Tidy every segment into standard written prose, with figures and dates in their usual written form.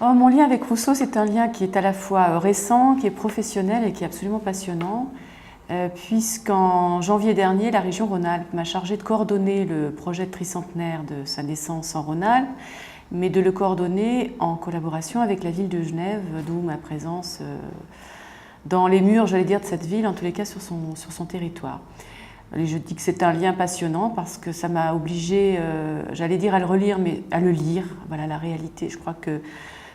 Oh, mon lien avec Rousseau, c'est un lien qui est à la fois récent, qui est professionnel et qui est absolument passionnant, puisqu'en janvier dernier, la région Rhône-Alpes m'a chargée de coordonner le projet tricentenaire de sa naissance en Rhône-Alpes, mais de le coordonner en collaboration avec la ville de Genève, d'où ma présence dans les murs, j'allais dire, de cette ville, en tous les cas sur son territoire. Et je dis que c'est un lien passionnant parce que ça m'a obligée, j'allais dire à le relire, mais à le lire, voilà la réalité. Je crois que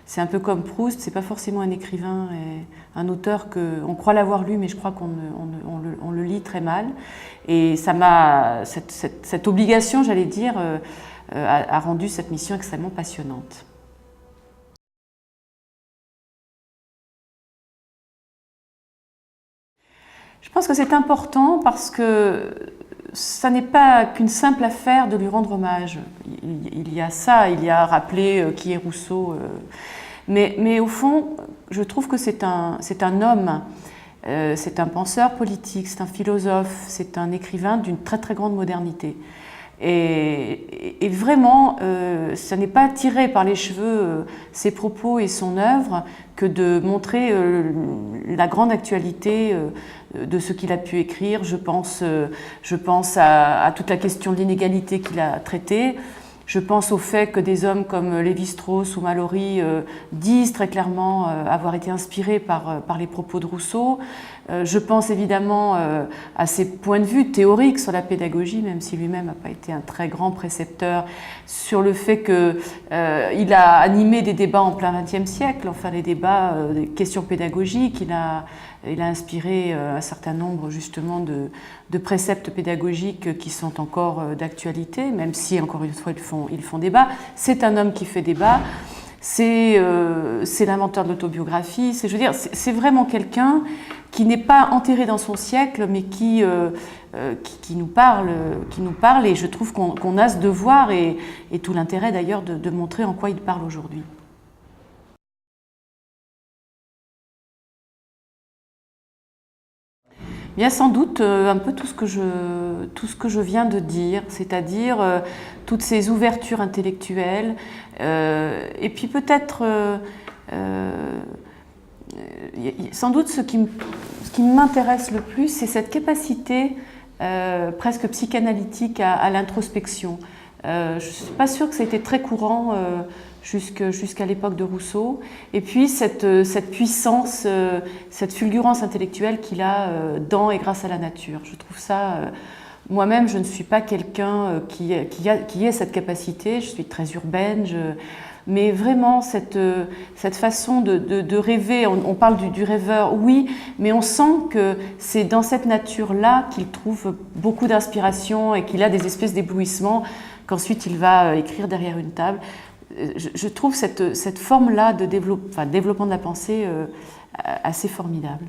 c'est un peu comme Proust, c'est pas forcément un écrivain et un auteur qu'on croit l'avoir lu, mais je crois qu'on le lit très mal. Et ça m'a, cette obligation, j'allais dire, a rendu cette mission extrêmement passionnante. Je pense que c'est important parce que ça n'est pas qu'une simple affaire de lui rendre hommage. Il y a ça, il y a rappeler qui est Rousseau. Mais au fond, je trouve que c'est un homme, c'est un penseur politique, c'est un philosophe, c'est un écrivain d'une très très grande modernité. Et vraiment, ça n'est pas tiré par les cheveux ses propos et son œuvre que de montrer la grande actualité de ce qu'il a pu écrire. Je pense à toute la question de l'inégalité qu'il a traitée. Je pense au fait que des hommes comme Lévi-Strauss ou Mallory disent très clairement avoir été inspirés par les propos de Rousseau. Je pense évidemment à ses points de vue théoriques sur la pédagogie, même si lui-même n'a pas été un très grand précepteur, sur le fait qu'il a animé des débats en plein XXe siècle, enfin les débats, des questions pédagogiques. Il a inspiré un certain nombre justement de préceptes pédagogiques qui sont encore d'actualité, même si encore une fois ils font débat. C'est un homme qui fait débat. C'est l'inventeur de l'autobiographie. Je veux dire, c'est vraiment quelqu'un qui n'est pas enterré dans son siècle, mais qui nous parle, et je trouve qu'on a ce devoir et tout l'intérêt d'ailleurs de montrer en quoi il parle aujourd'hui. Bien sans doute un peu tout ce que je viens de dire, c'est-à-dire toutes ces ouvertures intellectuelles, et puis peut-être sans doute ce qui m'intéresse le plus, c'est cette capacité presque psychanalytique à l'introspection. Je ne suis pas sûre que ça ait été très courant jusqu'à l'époque de Rousseau. Et puis cette puissance, cette fulgurance intellectuelle qu'il a dans et grâce à la nature. Je trouve ça... Moi-même, je ne suis pas quelqu'un qui ait cette capacité. Je suis très urbaine. Mais vraiment, cette façon de rêver, on parle du rêveur, oui, mais on sent que c'est dans cette nature-là qu'il trouve beaucoup d'inspiration et qu'il a des espèces d'éblouissements qu'ensuite il va écrire derrière une table. Je trouve cette forme-là de développement de la pensée assez formidable.